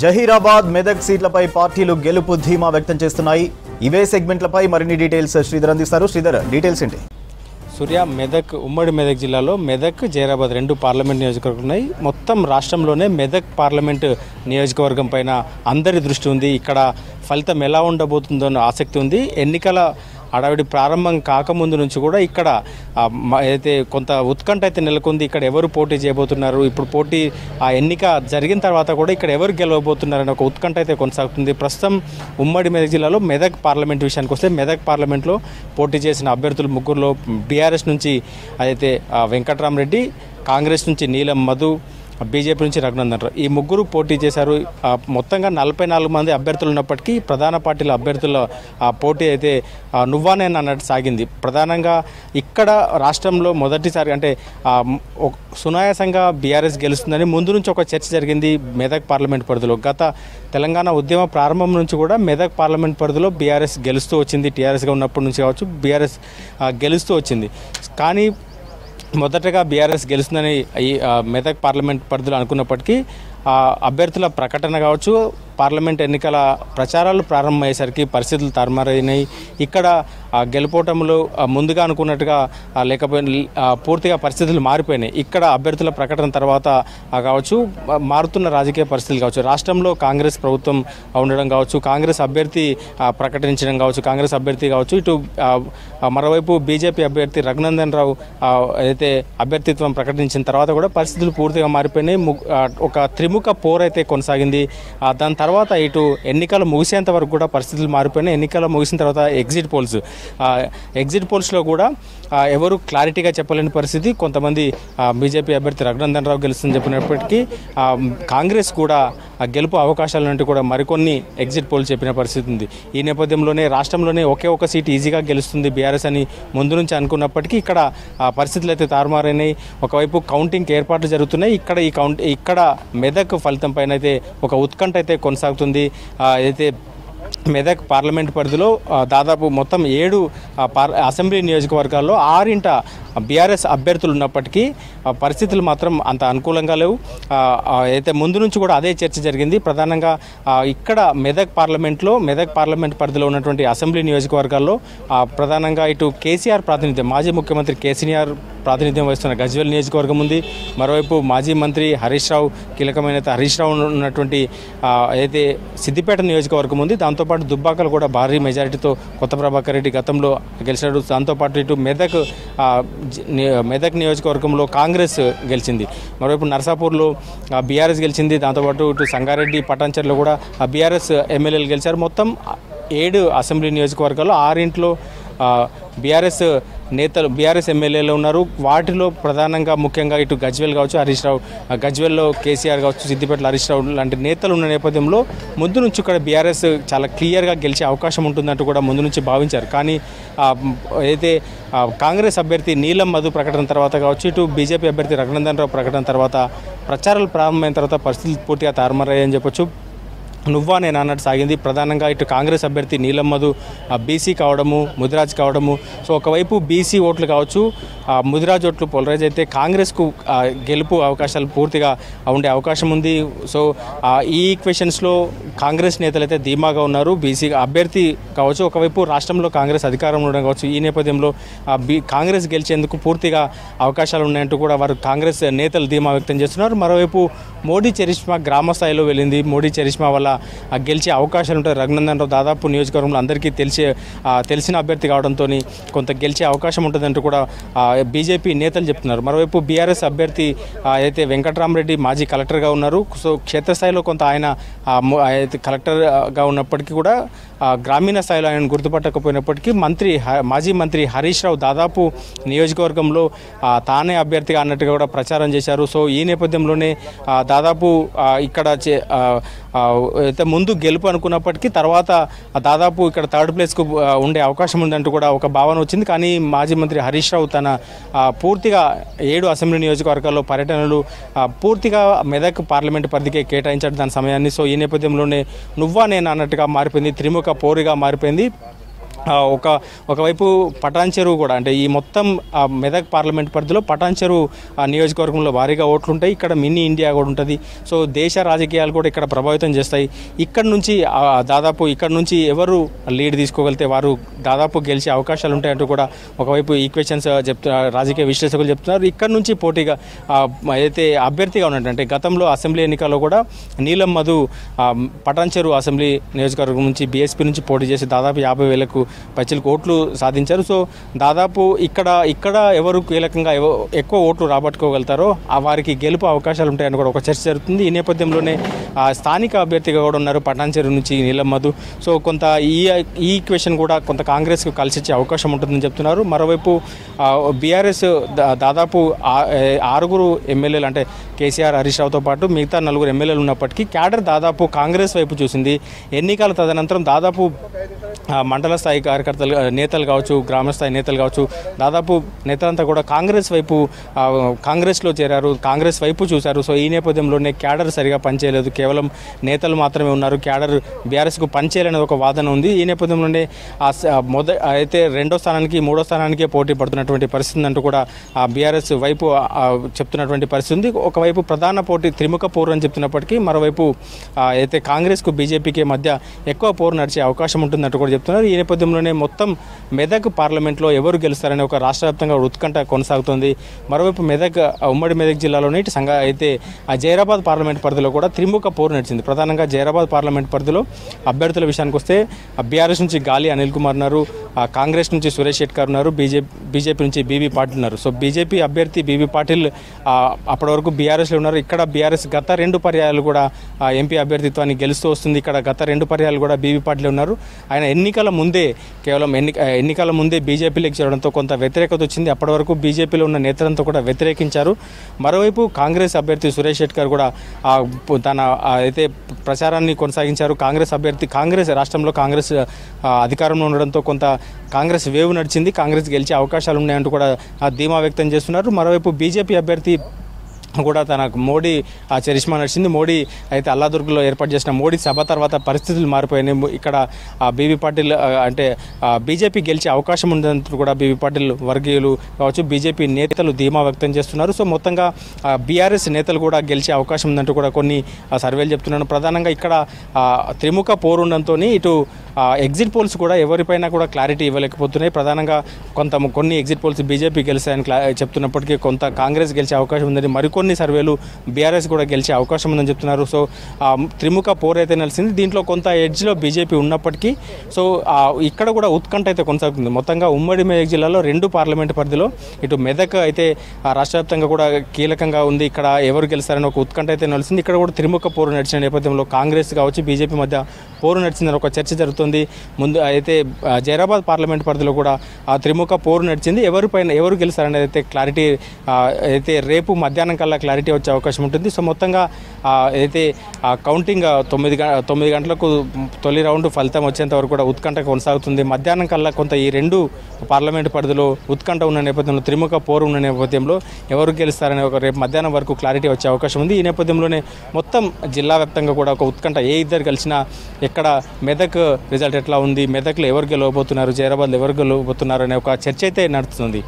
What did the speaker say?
జహీరాబాద్ మెదక్ సీట్లపై పార్టీలు గెలుపు ధీమా వ్యక్తం చేస్తున్నాయి. ఇవే సెగ్మెంట్లపై మరిన్ని డీటెయిల్స్ శ్రీధర్ అందిస్తారు. శ్రీధర్, డీటెయిల్స్ ఏంటి? సూర్య, మెదక్ ఉమ్మడి మెదక్ జిల్లాలో మెదక్, జహీరాబాద్ రెండు పార్లమెంట్ నియోజకవర్గాలు ఉన్నాయి. మొత్తం రాష్ట్రంలోనే మెదక్ పార్లమెంటు నియోజకవర్గం పైన అందరి దృష్టి ఉంది. ఇక్కడ ఫలితం ఎలా ఉండబోతుందో ఆసక్తి ఉంది. ఎన్నికల హడావిడి ప్రారంభం కాకముందు నుంచి కూడా ఇక్కడ అయితే కొంత ఉత్కంఠ అయితే నెలకొంది. ఇక్కడ ఎవరు పోటీ చేయబోతున్నారు, ఇప్పుడు పోటీ ఆ ఎన్నిక జరిగిన తర్వాత కూడా ఇక్కడ ఎవరు గెలవబోతున్నారని ఒక ఉత్కంఠ అయితే కొనసాగుతుంది. ప్రస్తుతం ఉమ్మడి మెదక్ జిల్లాలో మెదక్ పార్లమెంట్ విషయానికి వస్తే మెదక్ పార్లమెంట్లో పోటీ చేసిన అభ్యర్థులు ముగ్గురులో బీఆర్ఎస్ నుంచి అయితే వెంకట్రామరెడ్డి, కాంగ్రెస్ నుంచి నీలం మధు, బీజేపీ నుంచి రఘునందన్ రావు, ఈ ముగ్గురు పోటీ చేశారు. మొత్తంగా 44 మంది అభ్యర్థులు ఉన్నప్పటికీ ప్రధాన పార్టీల అభ్యర్థుల పోటీ అయితే నువ్వానే అన్నట్టు సాగింది. ప్రధానంగా ఇక్కడ రాష్ట్రంలో మొదటిసారి అంటే సునాయాసంగా బీఆర్ఎస్ గెలుస్తుందని ముందు నుంచి ఒక చర్చ జరిగింది మెదక్ పార్లమెంట్ పరిధిలో. గత తెలంగాణ ఉద్యమ ప్రారంభం నుంచి కూడా మెదక్ పార్లమెంట్ పరిధిలో బీఆర్ఎస్ గెలుస్తూ వచ్చింది. టీఆర్ఎస్గా ఉన్నప్పటి నుంచి కావచ్చు బీఆర్ఎస్ గెలుస్తూ వచ్చింది. కానీ మొదటగా బీఆర్ఎస్ గెలుస్తుందని ఈ మెదక్ పార్లమెంట్ పరిధిలో అనుకున్నప్పటికీ అభ్యర్థుల ప్రకటన కావచ్చు, పార్లమెంట్ ఎన్నికల ప్రచారాలు ప్రారంభమయ్యేసరికి పరిస్థితులు తారుమారైనాయి. ఇక్కడ గెలుపోవటంలో ముందుగా అనుకున్నట్టుగా లేకపోయినా పూర్తిగా పరిస్థితులు మారిపోయినాయి. ఇక్కడ అభ్యర్థుల ప్రకటన తర్వాత కావచ్చు, మారుతున్న రాజకీయ పరిస్థితులు కావచ్చు, రాష్ట్రంలో కాంగ్రెస్ ప్రభుత్వం ఉండడం కావచ్చు, కాంగ్రెస్ అభ్యర్థి ప్రకటించడం కావచ్చు, కాంగ్రెస్ అభ్యర్థి కావచ్చు, ఇటు మరోవైపు బీజేపీ అభ్యర్థి రఘునందన్ రావు అయితే అభ్యర్థిత్వం ప్రకటించిన తర్వాత కూడా పరిస్థితులు పూర్తిగా మారిపోయినాయి. ఒక త్రిముఖ పోర్ అయితే కొనసాగింది. దాని తర్వాత ఇటు ఎన్నికలు ముగిసేంత వరకు కూడా పరిస్థితులు మారిపోయినాయి. ఎన్నికలు ముగిసిన తర్వాత ఎగ్జిట్ పోల్స్లో కూడా ఎవరు క్లారిటీగా చెప్పలేని పరిస్థితి. కొంతమంది బీజేపీ అభ్యర్థి రఘునందన్ రావు గెలుస్తుందని చెప్పినప్పటికీ కాంగ్రెస్ కూడా గెలుపు అవకాశాలంటూ కూడా మరికొన్ని ఎగ్జిట్ పోల్స్ చెప్పిన పరిస్థితి ఉంది. ఈ నేపథ్యంలోనే రాష్ట్రంలోనే ఒకే ఒక సీటు ఈజీగా గెలుస్తుంది బీఆర్ఎస్ అని ముందు నుంచి అనుకున్నప్పటికీ ఇక్కడ పరిస్థితులు అయితే తారుమారైనాయి. ఒకవైపు కౌంటింగ్ ఏర్పాట్లు జరుగుతున్నాయి. ఇక్కడ మెదక్ ఫలితం పైన అయితే ఒక ఉత్కంఠ అయితే కొనసాగుతుంది. అయితే మెదక్ పార్లమెంట్ పరిధిలో దాదాపు మొత్తం 7 అసెంబ్లీ నియోజకవర్గాల్లో 6 బీఆర్ఎస్ అభ్యర్థులు ఉన్నప్పటికీ పరిస్థితులు మాత్రం అంత అనుకూలంగా లేవు. అయితే ముందు నుంచి కూడా అదే చర్చ జరిగింది. ప్రధానంగా ఇక్కడ మెదక్ పార్లమెంట్ పరిధిలో ఉన్నటువంటి అసెంబ్లీ నియోజకవర్గాల్లో ప్రధానంగా ఇటు కేసీఆర్ ప్రాతినిధ్యం, మాజీ ముఖ్యమంత్రి కేసీఆర్ ప్రాతినిధ్యం వహిస్తున్న గజ్వేల్ నియోజకవర్గం ఉంది. మరోవైపు మాజీ మంత్రి హరీష్ రావు, కీలకమైన హరీష్ రావు ఉన్నటువంటి అయితే సిద్దిపేట నియోజకవర్గం ఉంది. దాంతోపాటు దుబ్బాకలు కూడా భారీ మెజారిటీతో కొత్త ప్రభాకర్ రెడ్డి గతంలో గెలిచాడు. దాంతోపాటు ఇటు మెదక్ నియోజకవర్గంలో కాంగ్రెస్ గెలిచింది. మరోవైపు నర్సాపూర్లో బీఆర్ఎస్ గెలిచింది. దాంతోపాటు ఇటు సంగారెడ్డి, పటాన్చెరులో కూడా బీఆర్ఎస్ ఎమ్మెల్యేలు గెలిచారు. మొత్తం 7 అసెంబ్లీ నియోజకవర్గాల్లో 6 బీఆర్ఎస్ ఎమ్మెల్యేలు ఉన్నారు. వాటిలో ప్రధానంగా ముఖ్యంగా ఇటు గజ్వేల్ కావచ్చు, హరీష్ రావు, గజ్వేల్లో కేసీఆర్ కావచ్చు, సిద్దిపేటలో హరీష్ రావు లాంటి నేతలు ఉన్న నేపథ్యంలో ముందు నుంచి ఇక్కడ బీఆర్ఎస్ చాలా క్లియర్గా గెలిచే అవకాశం ఉంటుందంటూ కూడా ముందు నుంచి భావించారు. కానీ అయితే కాంగ్రెస్ అభ్యర్థి నీలం మధు ప్రకటన తర్వాత కావచ్చు, ఇటు బీజేపీ అభ్యర్థి రఘునందన్ రావు ప్రకటన తర్వాత ప్రచారాలు ప్రారంభమైన తర్వాత పరిస్థితులు పూర్తిగా తారుమారయ్యాయని చెప్పొచ్చు. నువ్వా నేను అన్నట్టు సాగింది. ప్రధానంగా ఇటు కాంగ్రెస్ అభ్యర్థి నీలం మధు బీసీ కావడము, ముదిరాజ్ కావడము. సో ఒకవైపు బీసీ ఓట్లు కావచ్చు, ముదిరాజ్ ఓట్లు పోలరైజ్ అయితే కాంగ్రెస్కు గెలుపు అవకాశాలు పూర్తిగా ఉండే అవకాశం ఉంది. సో ఈ ఈక్వేషన్స్లో కాంగ్రెస్ నేతలు అయితే ధీమాగా ఉన్నారు. బీసీ అభ్యర్థి కావచ్చు, ఒకవైపు రాష్ట్రంలో కాంగ్రెస్ అధికారంలో ఉండడం కావచ్చు. ఈ నేపథ్యంలో కాంగ్రెస్ గెలిచేందుకు పూర్తిగా అవకాశాలు ఉన్నాయంటూ కూడా వారు కాంగ్రెస్ నేతలు ధీమా వ్యక్తం చేస్తున్నారు. మరోవైపు మోడీ చరిష్మా గ్రామ స్థాయిలో వెళ్ళింది. మోడీ చరిష్మా వల్ల గెలిచే అవకాశాలు ఉంటాయి. రఘునందన్ రావు దాదాపు నియోజకవర్గంలో అందరికీ తెలిసిన అభ్యర్థి కావడంతో కొంత గెలిచే అవకాశం ఉంటుందంటూ కూడా బీజేపీ నేతలు చెప్తున్నారు. మరోవైపు బీఆర్ఎస్ అభ్యర్థి అయితే వెంకట్రామరెడ్డి మాజీ కలెక్టర్గా ఉన్నారు. సో క్షేత్రస్థాయిలో కొంత ఆయన కలెక్టర్గా ఉన్నప్పటికీ కూడా గ్రామీణ స్థాయిలో ఆయన గుర్తుపట్టకపోయినప్పటికీ మాజీ మంత్రి హరీష్ రావు దాదాపు నియోజకవర్గంలో తానే అభ్యర్థిగా అన్నట్టుగా కూడా ప్రచారం చేశారు. సో ఈ నేపథ్యంలోనే దాదాపు ఇక్కడ అయితే ముందు గెలుపు అనుకున్నప్పటికీ తర్వాత దాదాపు ఇక్కడ 3rd ప్లేస్కు ఉండే అవకాశం ఉందంటూ కూడా ఒక భావన వచ్చింది. కానీ మాజీ మంత్రి హరీష్ రావు తన పూర్తిగా 7 అసెంబ్లీ నియోజకవర్గాల్లో పర్యటనలు పూర్తిగా మెదక్ పార్లమెంటు పరిధికే కేటాయించాడు దాని సమయాన్ని. సో ఈ నేపథ్యంలోనే నువ్వా నేను అన్నట్టుగా మారిపోయింది, త్రిముఖ పోరుగా మారిపోయింది. ఒకవైపు పటాన్ చెరువు కూడా అంటే ఈ మొత్తం మెదక్ పార్లమెంట్ పరిధిలో పటాన్ చెరువు నియోజకవర్గంలో భారీగా ఓట్లు ఉంటాయి. ఇక్కడ మినీ ఇండియా కూడా ఉంటుంది. సో దేశ రాజకీయాలు కూడా ఇక్కడ ప్రభావితం చేస్తాయి. ఇక్కడ నుంచి దాదాపు ఇక్కడ నుంచి ఎవరు లీడ్ తీసుకోగలిగితే వారు దాదాపు గెలిచే అవకాశాలు ఉంటాయంటూ కూడా ఒకవైపు ఈక్వేషన్స్ రాజకీయ విశ్లేషకులు చెప్తున్నారు. ఇక్కడ నుంచి పోటీగా అయితే అభ్యర్థిగా ఉన్నట్టు గతంలో అసెంబ్లీ ఎన్నికల్లో కూడా నీలం మధు పటాన్ చెరువు అసెంబ్లీ నియోజకవర్గం నుంచి బీఎస్పీ నుంచి పోటీ చేసి దాదాపు 50,000కు పైచిలకు ఓట్లు సాధించారు. సో దాదాపు ఇక్కడ ఎవరు కీలకంగా ఎక్కువ ఓట్లు రాబట్టుకోగలుగుతారో వారికి గెలుపు అవకాశాలు ఉంటాయని కూడా ఒక చర్చ జరుగుతుంది. ఈ నేపథ్యంలోనే స్థానిక అభ్యర్థిగా కూడా ఉన్నారు పటాన్ చెరువు నుంచి నీలం మధు. సో కొంత ఈ ఈక్వేషన్ కూడా కొంత కాంగ్రెస్కు కలిసి వచ్చే అవకాశం ఉంటుందని చెప్తున్నారు. మరోవైపు బీఆర్ఎస్ దాదాపు 6 ఎమ్మెల్యేలు అంటే కేసీఆర్ హరీష్ రావుతో పాటు మిగతా 4 ఎమ్మెల్యేలు ఉన్నప్పటికీ క్యాడర్ దాదాపు కాంగ్రెస్ వైపు చూసింది. ఎన్నికల తదనంతరం దాదాపు మండల స్థాయి కార్యకర్తలు నేతలు కావచ్చు, గ్రామస్థాయి నేతలు కావచ్చు, దాదాపు నేతలంతా కూడా కాంగ్రెస్ వైపు కాంగ్రెస్లో చేరారు, కాంగ్రెస్ వైపు చూశారు. సో ఈ నేపథ్యంలోనే క్యాడర్ సరిగా పనిచేయలేదు, కేవలం నేతలు మాత్రమే ఉన్నారు, క్యాడర్ బీఆర్ఎస్కు పనిచేయాలనేది ఒక వాదన ఉంది. ఈ నేపథ్యంలోనే అయితే 2వ స్థానానికి 3వ స్థానానికే పోటీ పడుతున్నటువంటి పరిస్థితి అంటూ కూడా బీఆర్ఎస్ వైపు చెప్తున్నటువంటి పరిస్థితి ఉంది. ఒకవైపు ప్రధాన పోటీ త్రిముఖ పోరు అని చెప్తున్నప్పటికీ మరోవైపు అయితే కాంగ్రెస్కు బీజేపీకి మధ్య ఎక్కువ పోరు నడిచే అవకాశం ఉంటుందంటూ కూడా చెప్తున్నారు. ఈ నేపథ్యంలోనే మొత్తం మెదక్ పార్లమెంట్లో ఎవరు గెలుస్తారనే ఒక రాష్ట్ర వ్యాప్తంగా ఉత్కంఠ కొనసాగుతుంది. మరోవైపు ఉమ్మడి మెదక్ జిల్లాలోని అయితే జైరాబాద్ పార్లమెంట్ పరిధిలో కూడా త్రిముఖ పోరు నడిచింది. ప్రధానంగా జైరాబాద్ పార్లమెంట్ పరిధిలో అభ్యర్థుల విషయానికి వస్తే బీఆర్ఎస్ నుంచి గాలి అనిల్ కుమార్ ఉన్నారు, కాంగ్రెస్ నుంచి సురేష్ షెట్కర్ ఉన్నారు, బీజేపీ నుంచి బీబీ పాటిల్ ఉన్నారు. సో బీజేపీ అభ్యర్థి బీబీ పాటిల్ అప్పటి వరకు బీఆర్ఎస్లో ఉన్నారు. ఇక్కడ బీఆర్ఎస్ గత 2 పర్యాయాలు కూడా ఎంపీ అభ్యర్థిత్వాన్ని గెలుస్తూ వస్తుంది. ఇక్కడ గత 2 పర్యాయాలు కూడా బీబీ పాటిల్ ఉన్నారు. ఆయన ఎన్నికల ముందే బీజేపీలోకి చేరడంతో కొంత వ్యతిరేకత వచ్చింది. అప్పటి వరకు బీజేపీలో ఉన్న నేతలంతా కూడా వ్యతిరేకించారు. మరోవైపు కాంగ్రెస్ అభ్యర్థి సురేష్ షెట్కర్ కూడా తన అయితే ప్రచారాన్ని కొనసాగించారు. కాంగ్రెస్ రాష్ట్రంలో కాంగ్రెస్ అధికారంలో ఉండడంతో కొంత కాంగ్రెస్ వేవ్ నడిచింది, కాంగ్రెస్ గెలిచే అవకాశాలు ఉన్నాయంటూ కూడా ధీమా వ్యక్తం చేస్తున్నారు. మరోవైపు బీజేపీ అభ్యర్థి కూడా తనకు మోడీ చరిష్మా నడిచింది. మోడీ అయితే అల్లాదుర్గ్లో ఏర్పాటు చేసిన మోడీ సభ తర్వాత పరిస్థితులు మారిపోయినాయి. ఇక్కడ బీబీ పాటిల్ అంటే బీజేపీ గెలిచే అవకాశం ఉందంటూ కూడా బీబీ పాటిల్ వర్గీయులు కావచ్చు, బీజేపీ నేతలు ధీమా వ్యక్తం చేస్తున్నారు. సో మొత్తంగా బీఆర్ఎస్ నేతలు కూడా గెలిచే అవకాశం ఉందంటూ కూడా కొన్ని సర్వేలు చెప్తున్నాను. ప్రధానంగా ఇక్కడ త్రిముఖ పోరుండంతో ఇటు ఎగ్జిట్ పోల్స్ కూడా ఎవరిపైనా కూడా క్లారిటీ ఇవ్వలేకపోతున్నాయి. ప్రధానంగా కొన్ని ఎగ్జిట్ పోల్స్ బీజేపీ గెలిచాయని చెప్తున్నప్పటికీ కొంత కాంగ్రెస్ గెలిచే అవకాశం ఉందని, మరికొన్ని సర్వేలు బీఆర్ఎస్ కూడా గెలిచే అవకాశం ఉందని చెప్తున్నారు. సో త్రిముఖ పోరు అయితే నలిసింది. దీంట్లో కొంత ఎడ్జ్లో బీజేపీ ఉన్నప్పటికీ సో ఇక్కడ కూడా ఉత్కంఠ అయితే కొనసాగుతుంది. మొత్తంగా ఉమ్మడి మెదక్ జిల్లాలో 2 పార్లమెంటు పరిధిలో ఇటు మెదక్ అయితే రాష్ట్ర వ్యాప్తంగా కూడా కీలకంగా ఉంది. ఇక్కడ ఎవరు గెలుస్తారని ఒక ఉత్కంఠ అయితే నలిసింది. ఇక్కడ కూడా త్రిముఖ పోరు నడిచిన నేపథ్యంలో కాంగ్రెస్ కావచ్చు, బీజేపీ మధ్య పోరు నడిచిందని ఒక చర్చ జరుగుతుంది. ముందు అయితే జైరాబాద్ పార్లమెంట్ పరిధిలో కూడా త్రిముఖ పోరు నడిచింది. ఎవరు గెలుస్తారనేది అయితే క్లారిటీ అయితే రేపు మధ్యాహ్నం కల్లా క్లారిటీ వచ్చే అవకాశం ఉంటుంది. సో మొత్తంగా అయితే కౌంటింగ్ 9 గంటలకు తొలి రౌండ్ ఫలితం వచ్చేంత వరకు కూడా ఉత్కంఠ కొనసాగుతుంది. మధ్యాహ్నం కల్లా కొంత ఈ 2 పార్లమెంటు పరిధిలో ఉత్కంఠ ఉన్న నేపథ్యంలో, త్రిముఖ పోరు ఉన్న నేపథ్యంలో ఎవరు గెలుస్తారనే ఒక రేపు మధ్యాహ్నం వరకు క్లారిటీ వచ్చే అవకాశం ఉంది. ఈ నేపథ్యంలోనే మొత్తం జిల్లా వ్యాప్తంగా కూడా ఒక ఉత్కంఠ, ఇద్దరు కలిసినా ఎక్కడ మెదక్ రిజల్ట్ ఎట్లా ఉంది, మెదక్లో ఎవరు గెలవబోతున్నారు, జైరాబాద్లో ఎవరు గెలవబోతున్నారు అనే ఒక చర్చ అయితే నడుస్తుంది.